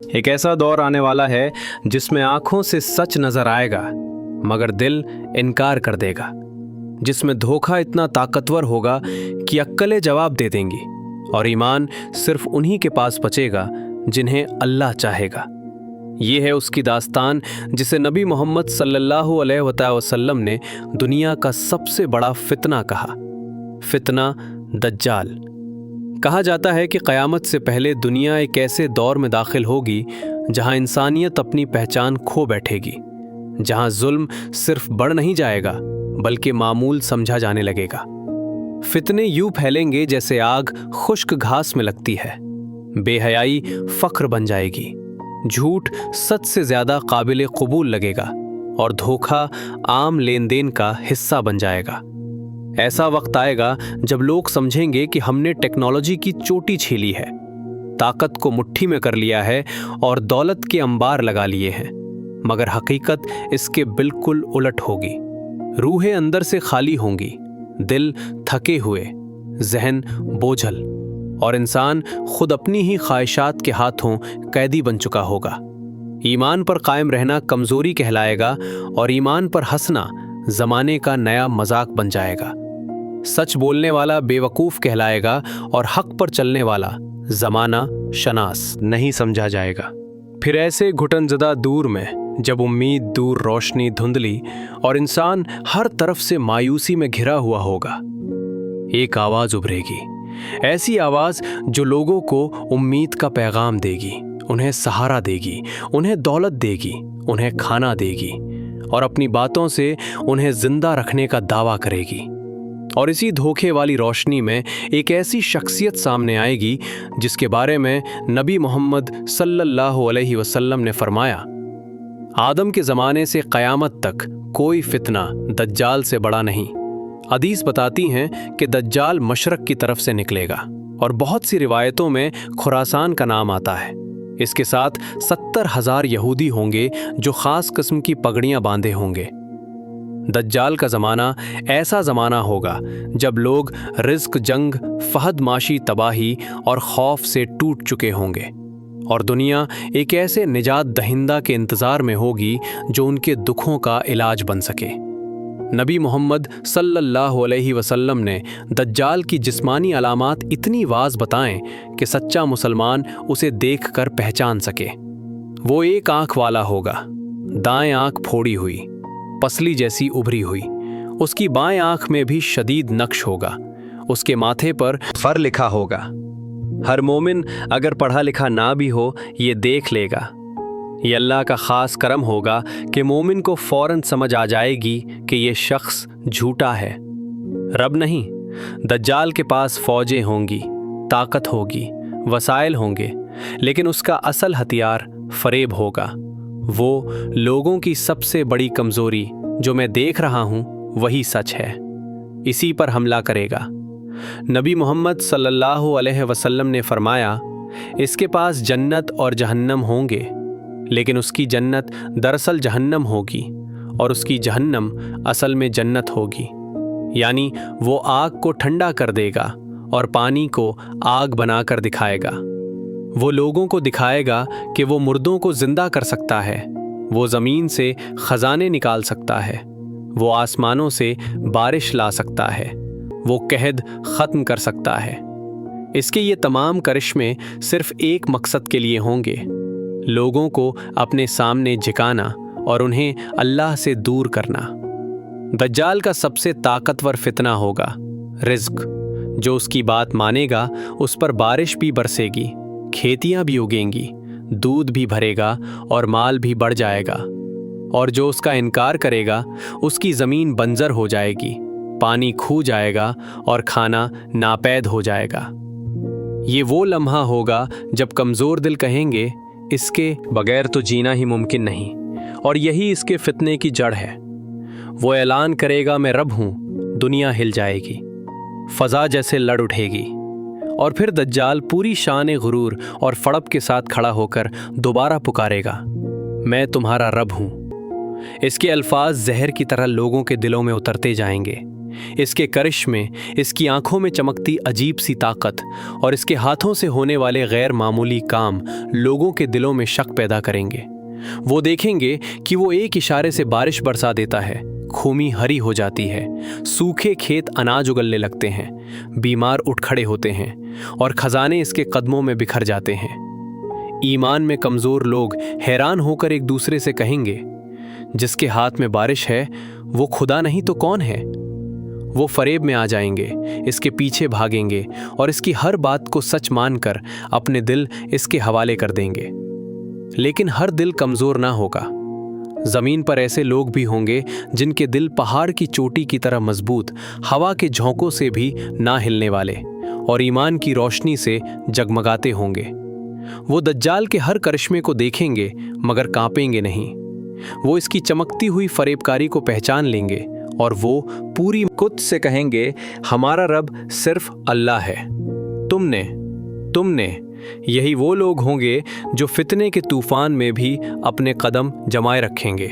एक ऐसा दौर आने वाला है जिसमें आंखों से सच नजर आएगा मगर दिल इनकार कर देगा, जिसमें धोखा इतना ताकतवर होगा कि अक्लें जवाब दे देंगी और ईमान सिर्फ उन्हीं के पास बचेगा जिन्हें अल्लाह चाहेगा। ये है उसकी दास्तान जिसे नबी मोहम्मद सल्लल्लाहु अलैहि वसल्लम ने दुनिया का सबसे बड़ा फितना कहा, फितना दज्जाल। कहा जाता है कि क़यामत से पहले दुनिया एक ऐसे दौर में दाखिल होगी जहां इंसानियत अपनी पहचान खो बैठेगी, जहां जुल्म सिर्फ बढ़ नहीं जाएगा बल्कि मामूल समझा जाने लगेगा। फितने यूं फैलेंगे जैसे आग खुश्क घास में लगती है, बेहयाई फख्र बन जाएगी, झूठ सच से ज्यादा काबिल कबूल लगेगा और धोखा आम लेन देन का हिस्सा बन जाएगा। ऐसा वक्त आएगा जब लोग समझेंगे कि हमने टेक्नोलॉजी की चोटी छीली है, ताकत को मुट्ठी में कर लिया है और दौलत के अंबार लगा लिए हैं, मगर हकीकत इसके बिल्कुल उलट होगी। रूहें अंदर से खाली होंगी, दिल थके हुए, जहन बोझल और इंसान खुद अपनी ही ख्वाहिशात के हाथों कैदी बन चुका होगा। ईमान पर कायम रहना कमजोरी कहलाएगा और ईमान पर हंसना जमाने का नया मजाक बन जाएगा। सच बोलने वाला बेवकूफ कहलाएगा और हक पर चलने वाला जमाना शनास नहीं समझा जाएगा। फिर ऐसे घुटनज़दा दूर में जब उम्मीद दूर, रोशनी धुंधली और इंसान हर तरफ से मायूसी में घिरा हुआ होगा, एक आवाज उभरेगी, ऐसी आवाज जो लोगों को उम्मीद का पैगाम देगी, उन्हें सहारा देगी, उन्हें दौलत देगी, उन्हें खाना देगी और अपनी बातों से उन्हें जिंदा रखने का दावा करेगी। और इसी धोखे वाली रोशनी में एक ऐसी शख्सियत सामने आएगी जिसके बारे में नबी मोहम्मद सल्लल्लाहु अलैहि वसल्लम ने फरमाया, आदम के ज़माने से क़यामत तक कोई फितना दज्जाल से बड़ा नहीं। हदीस बताती हैं कि दज्जाल मशरक़ की तरफ से निकलेगा और बहुत सी रिवायतों में खुरासान का नाम आता है। इसके साथ 70,000 यहूदी होंगे जो ख़ास किस्म की पगड़ियाँ बांधे होंगे। दज्जाल का ज़माना ऐसा ज़माना होगा जब लोग रिज़्क, जंग, फहद माशी, तबाही और खौफ से टूट चुके होंगे और दुनिया एक ऐसे निजात दहिंदा के इंतज़ार में होगी जो उनके दुखों का इलाज बन सके। नबी मोहम्मद सल्लल्लाहु अलैहि वसल्लम ने दज्जाल की जिस्मानी अलामात इतनी वाज़ बताएं कि सच्चा मुसलमान उसे देखकर पहचान सके। वो एक आँख वाला होगा, दाएं आँख फोड़ी हुई, पसली जैसी उभरी हुई। उसकी बाएं आँख में भी शदीद नक्श होगा। उसके माथे पर फर लिखा होगा। हर मोमिन अगर पढ़ा लिखा ना भी हो ये देख लेगा। ये अल्लाह का ख़ास करम होगा कि मोमिन को फ़ौरन समझ आ जाएगी कि ये शख्स झूठा है, रब नहीं। दज्जाल के पास फ़ौजें होंगी, ताकत होगी, वसाइल होंगे, लेकिन उसका असल हथियार फ़रेब होगा। वो लोगों की सबसे बड़ी कमज़ोरी जो मैं देख रहा हूँ वही सच है, इसी पर हमला करेगा। नबी मोहम्मद सल्लल्लाहु अलैहि वसल्लम ने फरमाया, इसके पास जन्नत और जहन्नम होंगे, लेकिन उसकी जन्नत दरअसल जहन्नम होगी और उसकी जहन्नम असल में जन्नत होगी। यानी वो आग को ठंडा कर देगा और पानी को आग बनाकर दिखाएगा। वो लोगों को दिखाएगा कि वो मुर्दों को जिंदा कर सकता है, वो ज़मीन से ख़जाने निकाल सकता है, वो आसमानों से बारिश ला सकता है, वो कहद ख़त्म कर सकता है। इसके ये तमाम करिश्मे सिर्फ एक मकसद के लिए होंगे, लोगों को अपने सामने झुकाना और उन्हें अल्लाह से दूर करना। दज्जाल का सबसे ताकतवर फितना होगा रिज़्क। जो उसकी बात मानेगा उस पर बारिश भी बरसेगी, खेतियां भी उगेंगी, दूध भी भरेगा और माल भी बढ़ जाएगा। और जो उसका इनकार करेगा उसकी ज़मीन बंजर हो जाएगी, पानी खू जाएगा और खाना नापैद हो जाएगा। ये वो लम्हा होगा जब कमज़ोर दिल कहेंगे इसके बगैर तो जीना ही मुमकिन नहीं, और यही इसके फितने की जड़ है। वो ऐलान करेगा मैं रब हूँ, दुनिया हिल जाएगी, फ़ज़ा जैसे लड़ उठेगी और फिर दज्जाल पूरी शान गुरूर और फड़प के साथ खड़ा होकर दोबारा पुकारेगा, मैं तुम्हारा रब हूँ। इसके अल्फाज जहर की तरह लोगों के दिलों में उतरते जाएंगे। इसके करिश्मे, इसकी आंखों में चमकती अजीब सी ताकत और इसके हाथों से होने वाले गैर मामूली काम लोगों के दिलों में शक पैदा करेंगे। वो देखेंगे कि वो एक इशारे से बारिश बरसा देता है, भूमि हरी हो जाती है, सूखे खेत अनाज उगलने लगते हैं, बीमार उठ खड़े होते हैं और खजाने इसके कदमों में बिखर जाते हैं। ईमान में कमज़ोर लोग हैरान होकर एक दूसरे से कहेंगे, जिसके हाथ में बारिश है वो खुदा नहीं तो कौन है? वो फरेब में आ जाएंगे, इसके पीछे भागेंगे और इसकी हर बात को सच मानकर अपने दिल इसके हवाले कर देंगे। लेकिन हर दिल कमज़ोर ना होगा। ज़मीन पर ऐसे लोग भी होंगे जिनके दिल पहाड़ की चोटी की तरह मजबूत, हवा के झोंकों से भी ना हिलने वाले और ईमान की रोशनी से जगमगाते होंगे। वो दज्जाल के हर करिश्मे को देखेंगे मगर कांपेंगे नहीं। वो इसकी चमकती हुई फरेबकारी को पहचान लेंगे और वो पूरी कुत से कहेंगे, हमारा रब सिर्फ अल्लाह है। तुमने यही वो लोग होंगे जो फितने के तूफान में भी अपने कदम जमाए रखेंगे।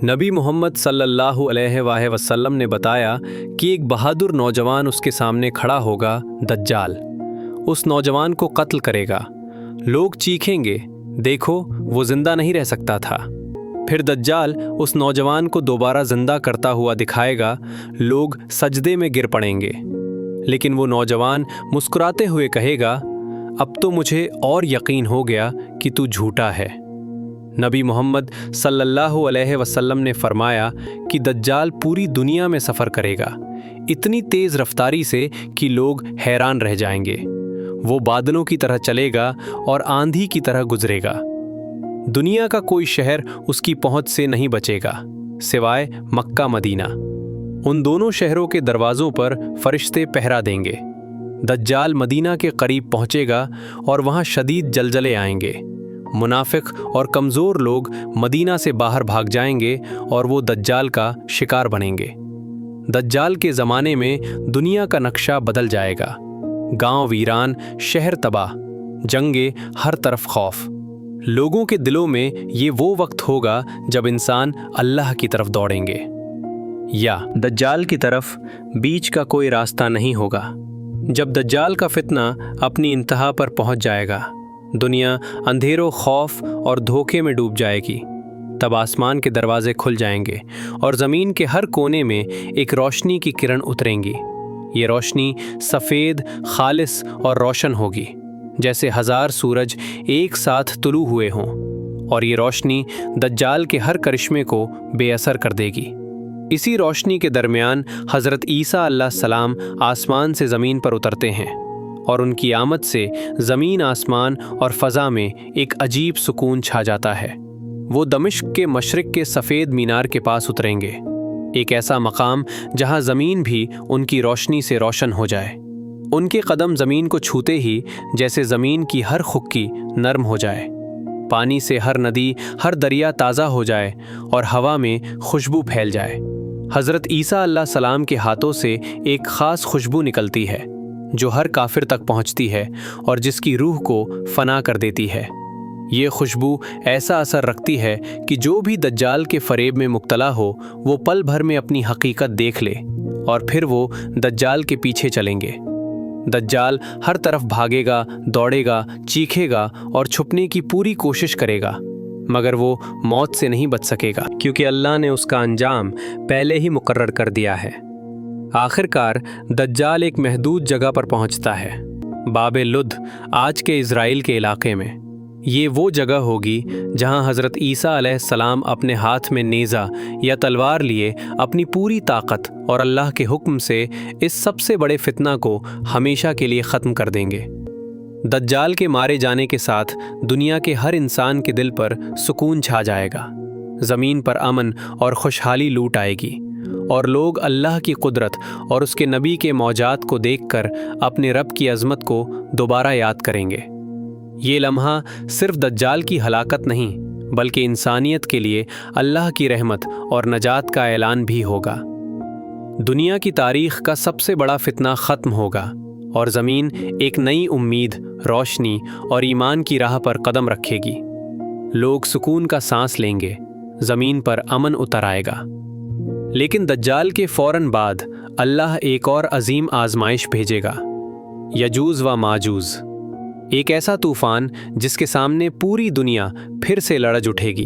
नबी मोहम्मद सल्लल्लाहु अलैहि वसल्लम ने बताया कि एक बहादुर नौजवान उसके सामने खड़ा होगा, दज्जाल। उस नौजवान को कत्ल करेगा। लोग चीखेंगे, देखो वो जिंदा नहीं रह सकता था। फिर दज्जाल उस नौजवान को दोबारा जिंदा करता हुआ दिखाएगा। लोग सजदे में गिर पड़ेंगे, लेकिन वो नौजवान मुस्कुराते हुए कहेगा, अब तो मुझे और यकीन हो गया कि तू झूठा है। नबी मोहम्मद सल्लल्लाहु अलैहि वसल्लम ने फरमाया कि दज्जाल पूरी दुनिया में सफ़र करेगा, इतनी तेज़ रफ्तारी से कि लोग हैरान रह जाएंगे। वो बादलों की तरह चलेगा और आंधी की तरह गुजरेगा। दुनिया का कोई शहर उसकी पहुंच से नहीं बचेगा सिवाय मक्का मदीना। उन दोनों शहरों के दरवाज़ों पर फरिश्ते पहरा देंगे। दज्जाल मदीना के करीब पहुंचेगा और वहां शदीद जलजले आएंगे। मुनाफिक और कमज़ोर लोग मदीना से बाहर भाग जाएंगे और वो दज्जाल का शिकार बनेंगे। दज्जाल के ज़माने में दुनिया का नक्शा बदल जाएगा। गांव वीरान, शहर तबाह, जंगे, हर तरफ खौफ। लोगों के दिलों में ये वो वक्त होगा जब इंसान अल्लाह की तरफ दौड़ेंगे, या दज्जाल की तरफ बीच का कोई रास्ता नहीं होगा। जब दज्जाल का फितना अपनी इंतहा पर पहुंच जाएगा, दुनिया अंधेरों, खौफ और धोखे में डूब जाएगी। तब आसमान के दरवाजे खुल जाएंगे और ज़मीन के हर कोने में एक रोशनी की किरण उतरेंगी। ये रोशनी सफ़ेद, खालिस और रोशन होगी, जैसे 1000 सूरज एक साथ तुलू हुए हों, और ये रोशनी दज्जाल के हर करिश्मे को बेअसर कर देगी। इसी रोशनी के दरमियान हज़रत ईसा अलैहिस्सलाम आसमान से ज़मीन पर उतरते हैं और उनकी आमद से ज़मीन, आसमान और फ़ज़ा में एक अजीब सुकून छा जाता है। वो दमिश्क के मशरिक़ के सफ़ेद मीनार के पास उतरेंगे, एक ऐसा मकाम जहाँ ज़मीन भी उनकी रोशनी से रोशन हो जाए। उनके कदम ज़मीन को छूते ही जैसे ज़मीन की हर खुक्की नरम हो जाए, पानी से हर नदी, हर दरिया ताज़ा हो जाए और हवा में खुशबू फैल जाए। हज़रत ईसा अलैहिस्सलाम के हाथों से एक ख़ास खुशबू निकलती है जो हर काफिर तक पहुँचती है और जिसकी रूह को फना कर देती है। ये खुशबू ऐसा असर रखती है कि जो भी दज्जाल के फरेब में मुब्तला हो वो पल भर में अपनी हकीकत देख ले और फिर वो दज्जाल के पीछे चलेंगे। दज्जाल हर तरफ भागेगा, दौड़ेगा, चीखेगा और छुपने की पूरी कोशिश करेगा, मगर वो मौत से नहीं बच सकेगा क्योंकि अल्लाह ने उसका अंजाम पहले ही मुकर्रर कर दिया है। आखिरकार दज्जाल एक महदूद जगह पर पहुंचता है, बाबे लुद, आज के इज़राइल के इलाके में। ये वो जगह होगी जहां हज़रत ईसा अलैहिस्सलाम अपने हाथ में नेज़ा या तलवार लिए अपनी पूरी ताकत और अल्लाह के हुक्म से इस सबसे बड़े फितना को हमेशा के लिए ख़त्म कर देंगे। दज्जाल के मारे जाने के साथ दुनिया के हर इंसान के दिल पर सुकून छा जाएगा, ज़मीन पर अमन और खुशहाली लूट आएगी और लोग अल्लाह की कुदरत और उसके नबी के मौजात को देखकर अपने रब की अज़मत को दोबारा याद करेंगे। ये लम्हा सिर्फ दज्जाल की हलाकत नहीं बल्कि इंसानियत के लिए अल्लाह की रहमत और नजात का ऐलान भी होगा। दुनिया की तारीख़ का सबसे बड़ा फितना ख़त्म होगा और ज़मीन एक नई उम्मीद, रोशनी और ईमान की राह पर कदम रखेगी। लोग सुकून का सांस लेंगे, ज़मीन पर अमन उतर आएगा। लेकिन दज्जाल के फ़ौरन बाद اللہ ایک اور عظیم آزمائش بھیجے گا، یجوز و ماجوز، ایک ایسا طوفان جس کے سامنے پوری دنیا پھر سے لرز اٹھے گی۔